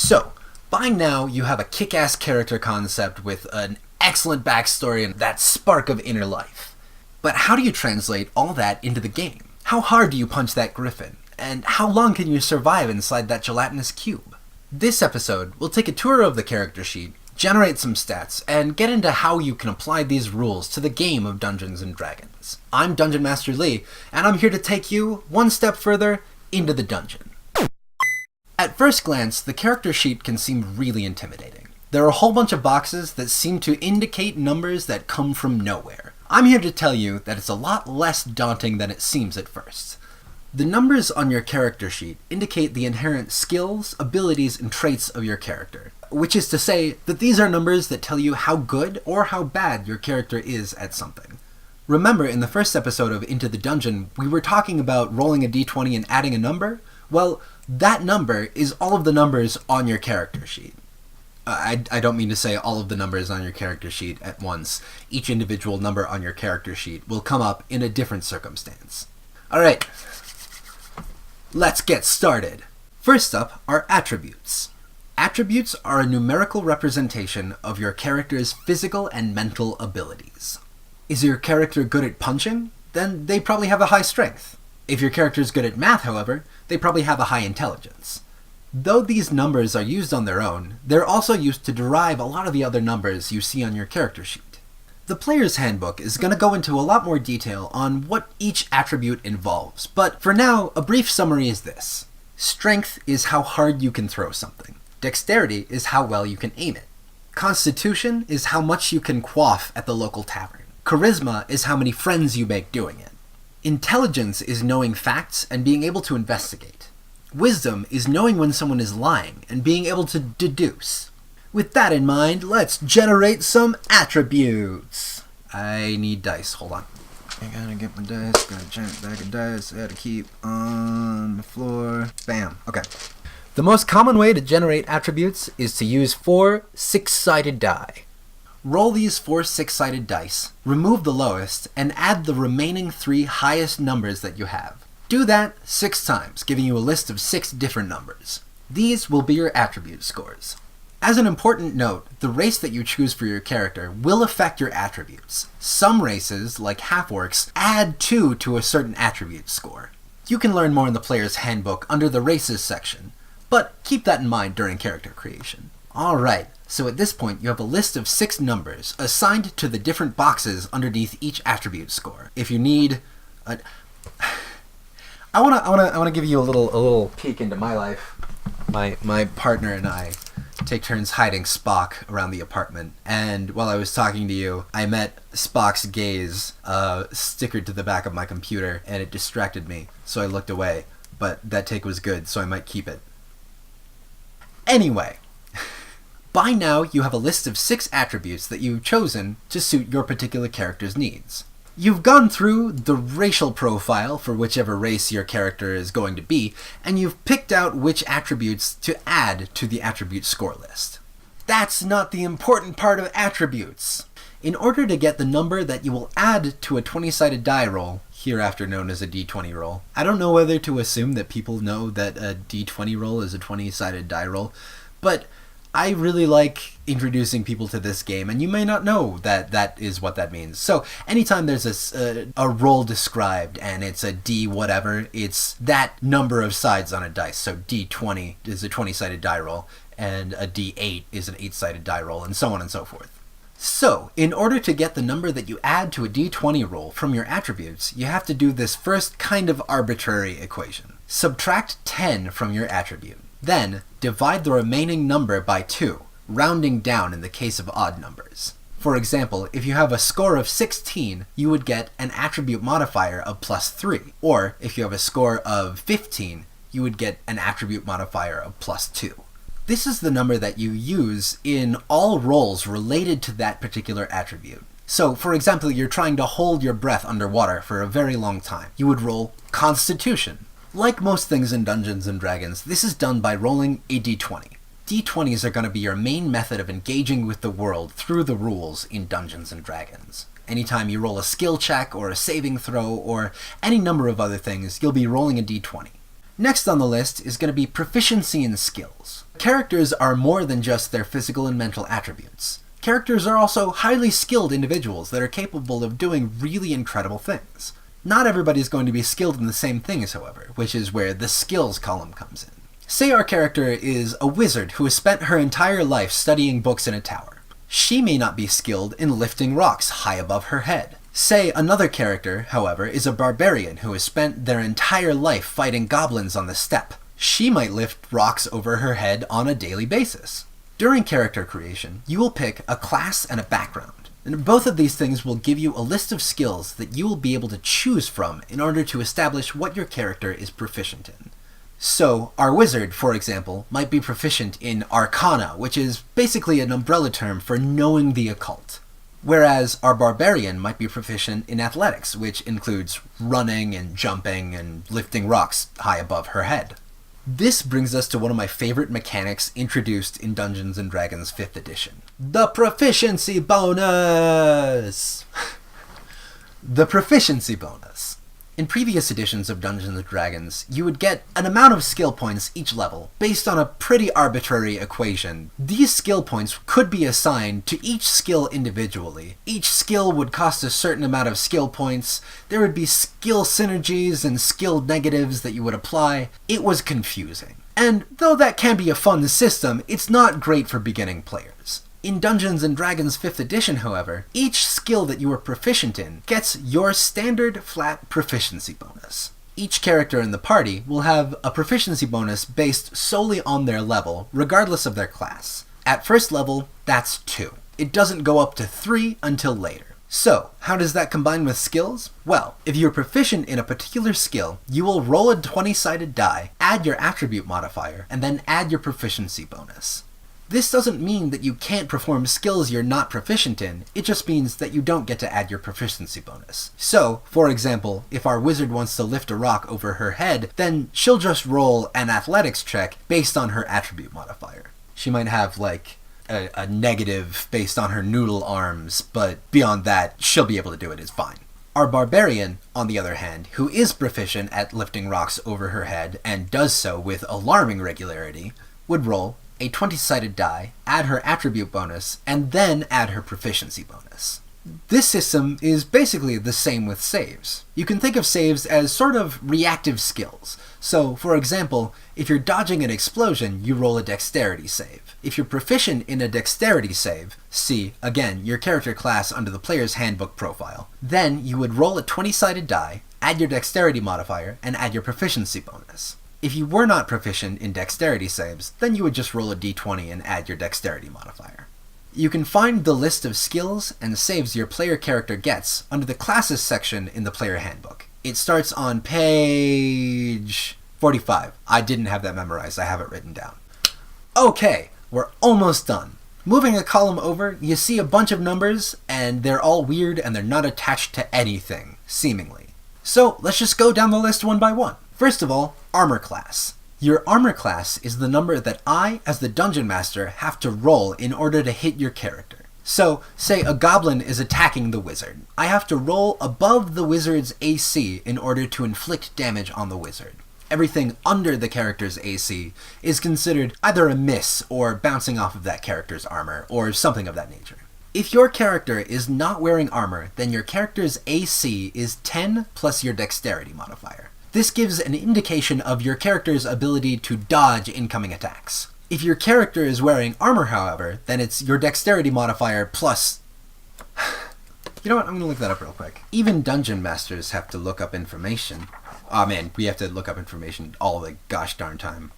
So, by now you have a kick-ass character concept with an excellent backstory and that spark of inner life. But how do you translate all that into the game? How hard do you punch that griffin? And how long can you survive inside that gelatinous cube? This episode, we'll take a tour of the character sheet, generate some stats, and get into how you can apply these rules to the game of Dungeons & Dragons. I'm Dungeon Master Lee, and I'm here to take you one step further into the dungeon. At first glance, the character sheet can seem really intimidating. There are a whole bunch of boxes that seem to indicate numbers that come from nowhere. I'm here to tell you that it's a lot less daunting than it seems at first. The numbers on your character sheet indicate the inherent skills, abilities, and traits of your character, which is to say that these are numbers that tell you how good or how bad your character is at something. Remember, in the first episode of Into the Dungeon, we were talking about rolling a d20 and adding a number? Well, that number is all of the numbers on your character sheet. I don't mean to say all of the numbers on your character sheet at once. Each individual number on your character sheet will come up in a different circumstance. Alright, let's get started. First up are attributes. Attributes are a numerical representation of your character's physical and mental abilities. Is your character good at punching? Then they probably have a high strength. If your character is good at math, however, they probably have a high intelligence. Though these numbers are used on their own, they're also used to derive a lot of the other numbers you see on your character sheet. The player's handbook is going to go into a lot more detail on what each attribute involves, but for now, a brief summary is this. Strength is how hard you can throw something. Dexterity is how well you can aim it. Constitution is how much you can quaff at the local tavern. Charisma is how many friends you make doing it. Intelligence is knowing facts and being able to investigate. Wisdom is knowing when someone is lying and being able to deduce. With that in mind, let's generate some attributes. I need dice, hold on. I gotta get my dice, got a giant bag of dice, I gotta keep on the floor. Bam, okay. The most common way to generate attributes is to use 4 six-sided die. Roll these 4 six-sided dice, remove the lowest, and add the remaining 3 highest numbers that you have. Do that 6 times, giving you a list of 6 different numbers. These will be your attribute scores. As an important note, the race that you choose for your character will affect your attributes. Some races, like half-orcs, add 2 to a certain attribute score. You can learn more in the player's handbook under the races section, but keep that in mind during character creation. Alright, so at this point you have a list of 6 numbers assigned to the different boxes underneath each attribute score. If you need I wanna give you a little peek into my life. My partner and I take turns hiding Spock around the apartment, and while I was talking to you, I met Spock's gaze stickered to the back of my computer, and it distracted me, so I looked away. But that take was good, so I might keep it. Anyway, by now you have a list of 6 attributes that you've chosen to suit your particular character's needs. You've gone through the racial profile for whichever race your character is going to be, and you've picked out which attributes to add to the attribute score list. That's not the important part of attributes. In order to get the number that you will add to a 20-sided die roll, hereafter known as a d20 roll, I don't know whether to assume that people know that a d20 roll is a 20-sided die roll, but I really like introducing people to this game, and you may not know that that is what that means. So anytime there's a roll described and it's a D whatever, it's that number of sides on a dice. So D20 is a 20-sided die roll, and a D8 is an 8-sided die roll, and so on and so forth. So, in order to get the number that you add to a d20 roll from your attributes, you have to do this first kind of arbitrary equation. Subtract 10 from your attribute. Then, divide the remaining number by 2, rounding down in the case of odd numbers. For example, if you have a score of 16, you would get an attribute modifier of +3. Or, if you have a score of 15, you would get an attribute modifier of +2. This is the number that you use in all rolls related to that particular attribute. So, for example, you're trying to hold your breath underwater for a very long time. You would roll Constitution. Like most things in Dungeons & Dragons, this is done by rolling a d20. D20s are going to be your main method of engaging with the world through the rules in Dungeons & Dragons. Anytime you roll a skill check or a saving throw or any number of other things, you'll be rolling a d20. Next on the list is going to be proficiency in skills. Characters are more than just their physical and mental attributes. Characters are also highly skilled individuals that are capable of doing really incredible things. Not everybody is going to be skilled in the same things, however, which is where the skills column comes in. Say our character is a wizard who has spent her entire life studying books in a tower. She may not be skilled in lifting rocks high above her head. Say another character, however, is a barbarian who has spent their entire life fighting goblins on the steppe. She might lift rocks over her head on a daily basis. During character creation, you will pick a class and a background, and both of these things will give you a list of skills that you will be able to choose from in order to establish what your character is proficient in. So, our wizard, for example, might be proficient in Arcana, which is basically an umbrella term for knowing the occult. Whereas our barbarian might be proficient in athletics, which includes running and jumping and lifting rocks high above her head. This brings us to one of my favorite mechanics introduced in Dungeons & Dragons 5th edition. The proficiency bonus! The proficiency bonus. In previous editions of Dungeons & Dragons, you would get an amount of skill points each level, based on a pretty arbitrary equation. These skill points could be assigned to each skill individually. Each skill would cost a certain amount of skill points, there would be skill synergies and skill negatives that you would apply. It was confusing. And though that can be a fun system, it's not great for beginning players. In Dungeons & Dragons 5th edition, however, each skill that you are proficient in gets your standard flat proficiency bonus. Each character in the party will have a proficiency bonus based solely on their level, regardless of their class. At first level, that's 2. It doesn't go up to 3 until later. So, how does that combine with skills? Well, if you're proficient in a particular skill, you will roll a 20-sided die, add your attribute modifier, and then add your proficiency bonus. This doesn't mean that you can't perform skills you're not proficient in, it just means that you don't get to add your proficiency bonus. So, for example, if our wizard wants to lift a rock over her head, then she'll just roll an athletics check based on her attribute modifier. She might have, like, a negative based on her noodle arms, but beyond that, she'll be able to do it, it's fine. Our barbarian, on the other hand, who is proficient at lifting rocks over her head, and does so with alarming regularity, would roll a 20-sided die, add her attribute bonus, and then add her proficiency bonus. This system is basically the same with saves. You can think of saves as sort of reactive skills. So, for example, if you're dodging an explosion, you roll a dexterity save. If you're proficient in a dexterity save, see, again, your character class under the player's handbook profile, then you would roll a 20-sided die, add your dexterity modifier, and add your proficiency bonus. If you were not proficient in dexterity saves, then you would just roll a d20 and add your dexterity modifier. You can find the list of skills and saves your player character gets under the classes section in the player handbook. It starts on page 45. I didn't have that memorized, I have it written down. Okay, we're almost done. Moving a column over, you see a bunch of numbers, and they're all weird and they're not attached to anything, seemingly. So let's just go down the list one by one. First of all, armor class. Your armor class is the number that I, as the dungeon master, have to roll in order to hit your character. So, say a goblin is attacking the wizard. I have to roll above the wizard's AC in order to inflict damage on the wizard. Everything under the character's AC is considered either a miss or bouncing off of that character's armor, or something of that nature. If your character is not wearing armor, then your character's AC is 10 plus your dexterity modifier. This gives an indication of your character's ability to dodge incoming attacks. If your character is wearing armor, however, then it's your dexterity modifier plus... You know what, I'm gonna look that up real quick. Even dungeon masters have to look up information. Oh man, we have to look up information all the gosh darn time.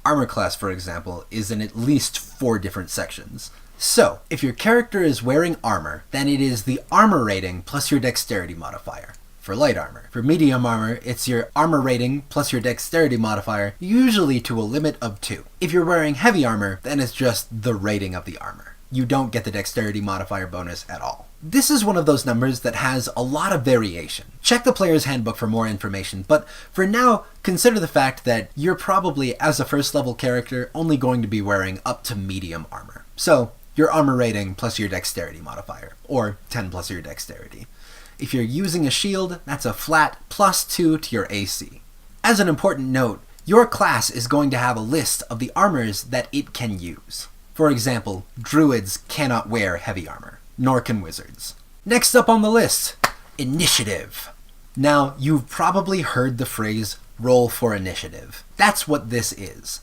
Armor class, for example, is in at least 4 different sections. So, if your character is wearing armor, then it is the armor rating plus your dexterity modifier. For light armor. For medium armor, it's your armor rating plus your dexterity modifier, usually to a limit of 2. If you're wearing heavy armor, then it's just the rating of the armor. You don't get the dexterity modifier bonus at all. This is one of those numbers that has a lot of variation. Check the player's handbook for more information, but for now, consider the fact that you're probably, as a first level character, only going to be wearing up to medium armor. So, your armor rating plus your dexterity modifier, or 10 plus your dexterity. If you're using a shield, that's a flat +2 to your AC. As an important note, Your class is going to have a list of the armors that it can use. For example, druids cannot wear heavy armor, nor can wizards. Next up on the list, initiative. Now, you've probably heard the phrase, roll for initiative. That's what this is.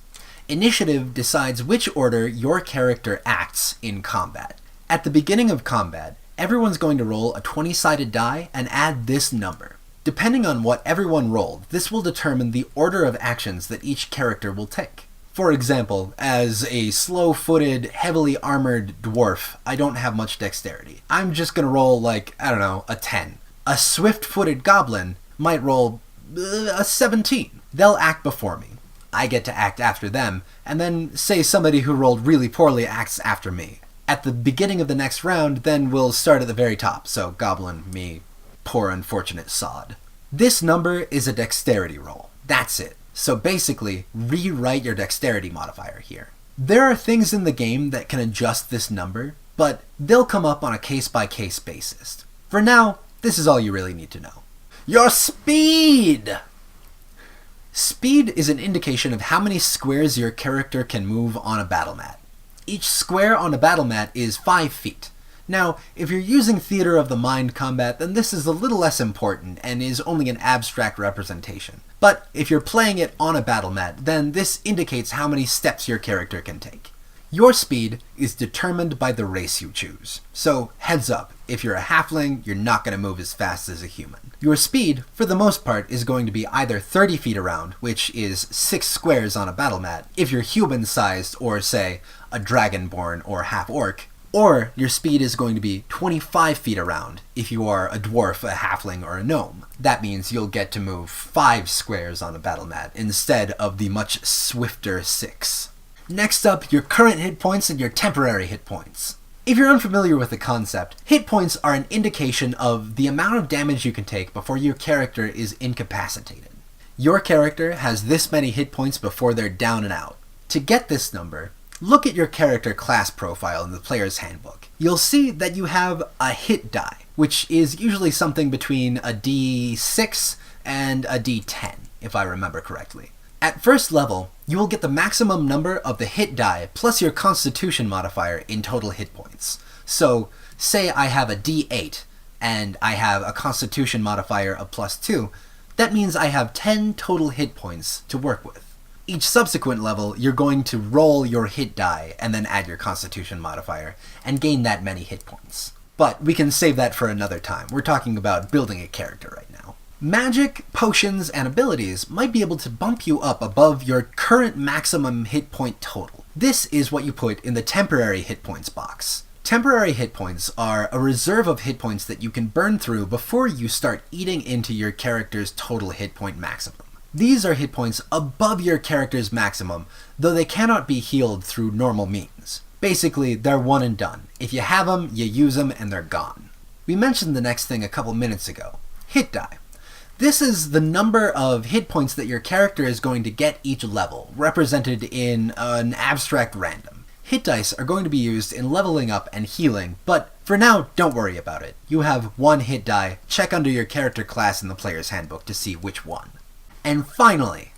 Initiative decides which order your character acts in combat. At the beginning of combat, everyone's going to roll a 20-sided die and add this number. Depending on what everyone rolled, this will determine the order of actions that each character will take. For example, as a slow-footed, heavily armored dwarf, I don't have much dexterity. I'm just gonna roll a 10. A swift-footed goblin might roll a 17. They'll act before me. I get to act after them, and then say somebody who rolled really poorly acts after me. At the beginning of the next round, then we'll start at the very top, so goblin, me, poor unfortunate sod. This number is a dexterity roll. That's it. So basically, rewrite your dexterity modifier here. There are things in the game that can adjust this number, but they'll come up on a case-by-case basis. For now, this is all you really need to know. Your speed! Speed is an indication of how many squares your character can move on a battle mat. Each square on a battle mat is 5 feet. Now, if you're using theater of the mind combat, then this is a little less important and is only an abstract representation. But if you're playing it on a battle mat, then this indicates how many steps your character can take. Your speed is determined by the race you choose. So, heads up, if you're a halfling, you're not going to move as fast as a human. Your speed, for the most part, is going to be either 30 feet around, which is 6 squares on a battle mat, if you're human-sized, or say, a dragonborn or half-orc, or your speed is going to be 25 feet around if you are a dwarf, a halfling, or a gnome. That means you'll get to move 5 squares on a battle mat instead of the much swifter 6. Next up, your current hit points and your temporary hit points. If you're unfamiliar with the concept, hit points are an indication of the amount of damage you can take before your character is incapacitated. Your character has this many hit points before they're down and out. To get this number, look at your character class profile in the player's handbook. You'll see that you have a hit die, which is usually something between a D6 and a D10, if I remember correctly. At first level, you will get the maximum number of the hit die plus your constitution modifier in total hit points. So, say I have a D8 and I have a constitution modifier of +2, that means I have 10 total hit points to work with. Each subsequent level, you're going to roll your hit die and then add your constitution modifier and gain that many hit points. But we can save that for another time. We're talking about building a character right now. Magic, potions, and abilities might be able to bump you up above your current maximum hit point total. This is what you put in the temporary hit points box. Temporary hit points are a reserve of hit points that you can burn through before you start eating into your character's total hit point maximum. These are hit points above your character's maximum, though they cannot be healed through normal means. Basically, they're one and done. If you have them, you use them, and they're gone. We mentioned the next thing a couple minutes ago. Hit die. This is the number of hit points that your character is going to get each level, represented in an abstract random. Hit dice are going to be used in leveling up and healing, but for now, don't worry about it. You have one hit die. Check under your character class in the player's handbook to see which one. And finally,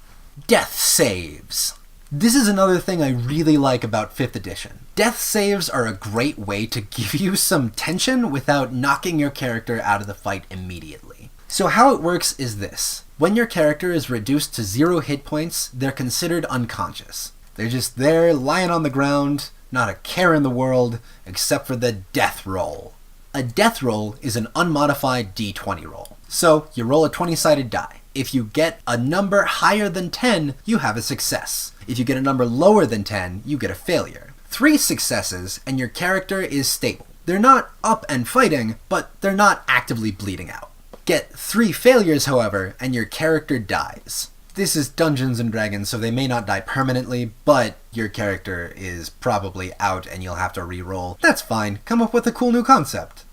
death saves. This is another thing I really like about 5th edition. Death saves are a great way to give you some tension without knocking your character out of the fight immediately. So how it works is this. When your character is reduced to 0 hit points, they're considered unconscious. They're just there, lying on the ground, not a care in the world, except for the death roll. A death roll is an unmodified d20 roll. So, you roll a 20-sided die. If you get a number higher than 10, you have a success. If you get a number lower than 10, you get a failure. 3 successes, and your character is stable. They're not up and fighting, but they're not actively bleeding out. Get 3 failures, however, and your character dies. This is Dungeons & Dragons, so they may not die permanently, but your character is probably out and you'll have to re-roll. That's fine, come up with a cool new concept.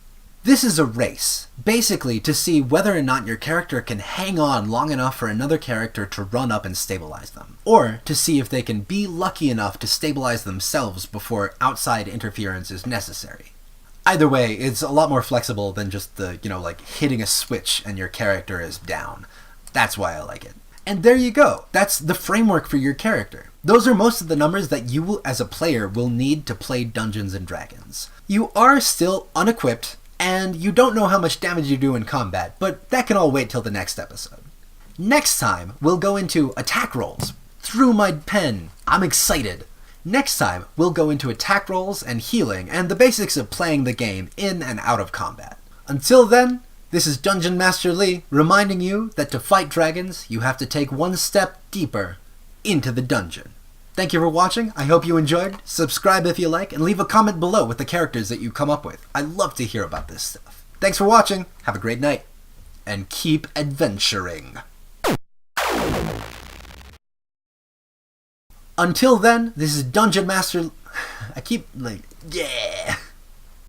This is a race, basically to see whether or not your character can hang on long enough for another character to run up and stabilize them, or to see if they can be lucky enough to stabilize themselves before outside interference is necessary. Either way, it's a lot more flexible than just the, hitting a switch and your character is down. That's why I like it. And there you go. That's the framework for your character. Those are most of the numbers that you as a player will need to play Dungeons & Dragons. You are still unequipped, and you don't know how much damage you do in combat, but that can all wait till the next episode. Next time, we'll go into attack rolls. Through my pen. I'm excited. Next time, we'll go into attack rolls and healing and the basics of playing the game in and out of combat. Until then, this is Dungeon Master Lee reminding you that to fight dragons, you have to take one step deeper into the dungeon. Thank you for watching. I hope you enjoyed. Subscribe if you like, and leave a comment below with the characters that you come up with. I love to hear about this stuff. Thanks for watching. Have a great night. And keep adventuring. Until then, this is Dungeon Master... I keep, yeah...